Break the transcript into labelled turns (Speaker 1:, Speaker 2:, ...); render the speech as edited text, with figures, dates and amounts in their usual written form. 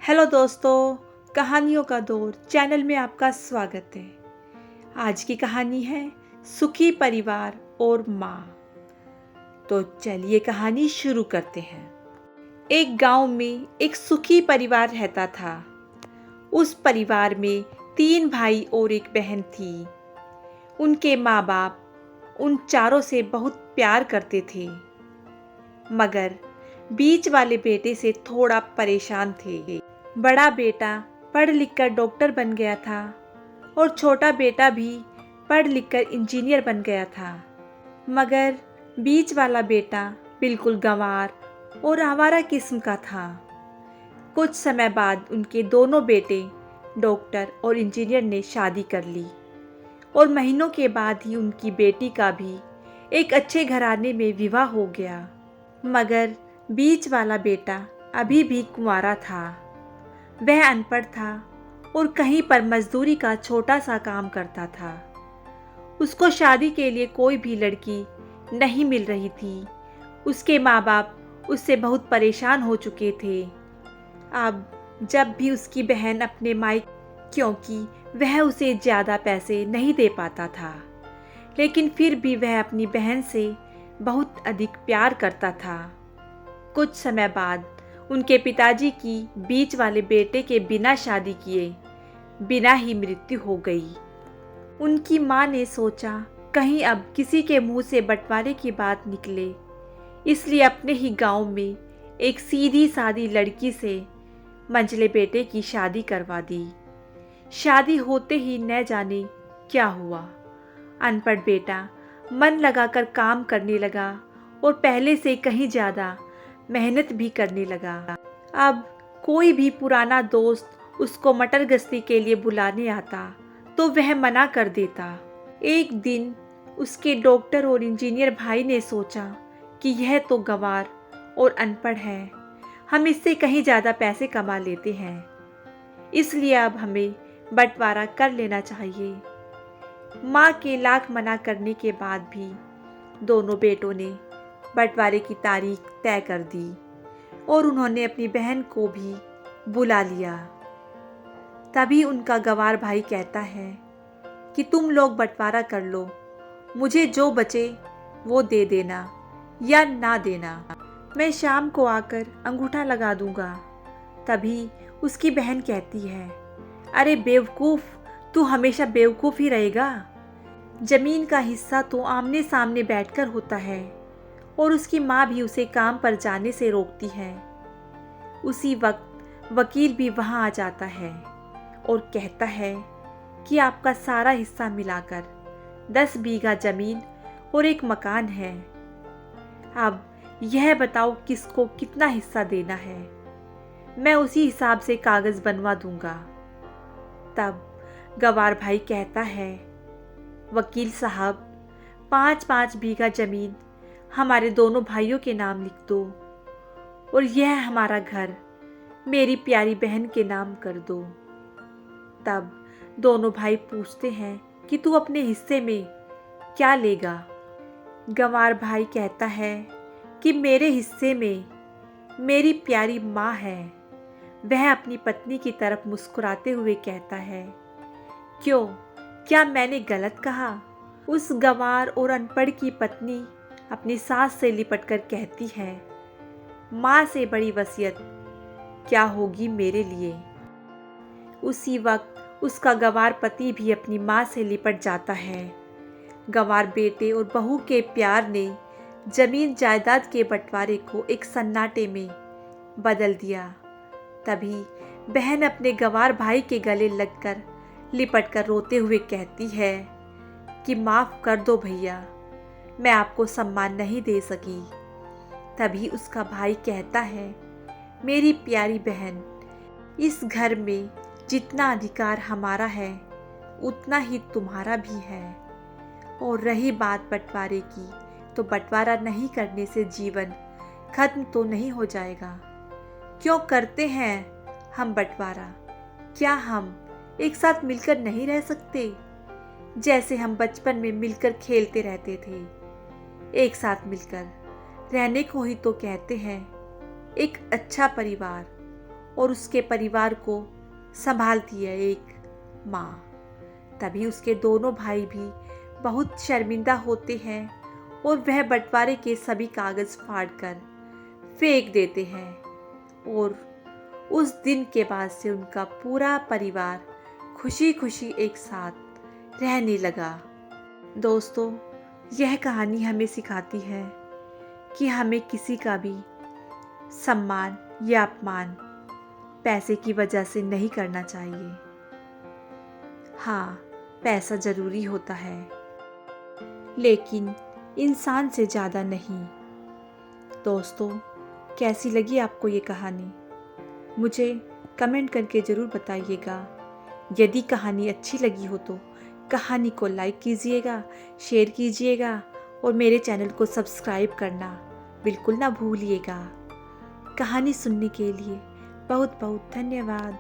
Speaker 1: Hello दोस्तों, कहानियों का दौर चैनल में आपका स्वागत है। आज की कहानी है सुखी परिवार और माँ। तो चलिए कहानी शुरू करते हैं। एक गांव में एक सुखी परिवार रहता था। उस परिवार में 3 भाई और एक बहन थी। उनके माँ बाप उन चारों से बहुत प्यार करते थे, मगर बीच वाले बेटे से थोड़ा परेशान थे। बड़ा बेटा पढ़ लिखकर डॉक्टर बन गया था और छोटा बेटा भी पढ़ लिखकर इंजीनियर बन गया था, मगर बीच वाला बेटा बिल्कुल गंवार और आवारा किस्म का था। कुछ समय बाद उनके दोनों बेटे डॉक्टर और इंजीनियर ने शादी कर ली और महीनों के बाद ही उनकी बेटी का भी एक अच्छे घराने में विवाह हो गया। मगर बीच वाला बेटा अभी भी कुंवारा था। वह अनपढ़ था और कहीं पर मजदूरी का छोटा सा काम करता था। उसको शादी के लिए कोई भी लड़की नहीं मिल रही थी। उसके माँ बाप उससे बहुत परेशान हो चुके थे। अब जब भी उसकी बहन अपने क्योंकि वह उसे ज़्यादा पैसे नहीं दे पाता था, लेकिन फिर भी वह अपनी बहन से बहुत अधिक प्यार करता था। कुछ समय बाद उनके पिताजी की बीच वाले बेटे के बिना शादी किए बिना ही मृत्यु हो गई। उनकी माँ ने सोचा कहीं अब किसी के मुंह से बंटवारे की बात निकले, इसलिए अपने ही गांव में एक सीधी सादी लड़की से मंझले बेटे की शादी करवा दी। शादी होते ही न जाने क्या हुआ, अनपढ़ बेटा मन लगाकर काम करने लगा और पहले से कहीं ज़्यादा मेहनत भी करने लगा। अब कोई भी पुराना दोस्त उसको मटर गश्ती के लिए बुलाने आता तो वह मना कर देता। एक दिन उसके डॉक्टर और इंजीनियर भाई ने सोचा कि यह तो गंवार और अनपढ़ है, हम इससे कहीं ज़्यादा पैसे कमा लेते हैं, इसलिए अब हमें बंटवारा कर लेना चाहिए। माँ के लाख मना करने के बाद भी दोनों बेटों ने बंटवारे की तारीख तय कर दी और उन्होंने अपनी बहन को भी बुला लिया। तभी उनका गंवार भाई कहता है कि तुम लोग बंटवारा कर लो, मुझे जो बचे वो दे देना या ना देना, मैं शाम को आकर अंगूठा लगा दूंगा। तभी उसकी बहन कहती है, अरे बेवकूफ़, तू हमेशा बेवकूफ़ ही रहेगा। ज़मीन का हिस्सा तो आमने सामने बैठकर होता है। और उसकी माँ भी उसे काम पर जाने से रोकती है। उसी वक्त वकील भी वहाँ आ जाता है और कहता है कि आपका सारा हिस्सा मिलाकर 10 बीघा ज़मीन और एक मकान है। अब यह बताओ किसको कितना हिस्सा देना है, मैं उसी हिसाब से कागज़ बनवा दूंगा। तब गंवार भाई कहता है, वकील साहब, 5-5 बीघा ज़मीन हमारे दोनों भाइयों के नाम लिख दो और यह हमारा घर मेरी प्यारी बहन के नाम कर दो। तब दोनों भाई पूछते हैं कि तू अपने हिस्से में क्या लेगा। गंवार भाई कहता है कि मेरे हिस्से में मेरी प्यारी माँ है। वह अपनी पत्नी की तरफ मुस्कुराते हुए कहता है, क्यों, क्या मैंने गलत कहा? उस गंवार और अनपढ़ की पत्नी अपनी सास से लिपटकर कहती है, माँ से बड़ी वसीयत क्या होगी मेरे लिए। उसी वक्त उसका गंवार पति भी अपनी माँ से लिपट जाता है। गंवार बेटे और बहू के प्यार ने जमीन जायदाद के बंटवारे को एक सन्नाटे में बदल दिया। तभी बहन अपने गंवार भाई के गले लगकर लिपटकर रोते हुए कहती है कि माफ़ कर दो भैया, मैं आपको सम्मान नहीं दे सकी। तभी उसका भाई कहता है, मेरी प्यारी बहन, इस घर में जितना अधिकार हमारा है उतना ही तुम्हारा भी है। और रही बात बंटवारे की, तो बंटवारा नहीं करने से जीवन खत्म तो नहीं हो जाएगा। क्यों करते हैं हम बंटवारा? क्या हम एक साथ मिलकर नहीं रह सकते, जैसे हम बचपन में मिलकर खेलते रहते थे? एक साथ मिलकर रहने को ही तो कहते हैं एक अच्छा परिवार। और उसके परिवार को संभालती है एक माँ। तभी उसके दोनों भाई भी बहुत शर्मिंदा होते हैं और वह बंटवारे के सभी कागज़ फाड़कर फेंक देते हैं और उस दिन के बाद से उनका पूरा परिवार खुशी खुशी एक साथ रहने लगा। दोस्तों, यह कहानी हमें सिखाती है कि हमें किसी का भी सम्मान या अपमान पैसे की वजह से नहीं करना चाहिए। हाँ, पैसा ज़रूरी होता है, लेकिन इंसान से ज़्यादा नहीं। दोस्तों, कैसी लगी आपको ये कहानी? मुझे कमेंट करके ज़रूर बताइएगा। यदि कहानी अच्छी लगी हो तो कहानी को लाइक कीजिएगा, शेयर कीजिएगा और मेरे चैनल को सब्सक्राइब करना बिल्कुल ना भूलिएगा। कहानी सुनने के लिए बहुत बहुत धन्यवाद।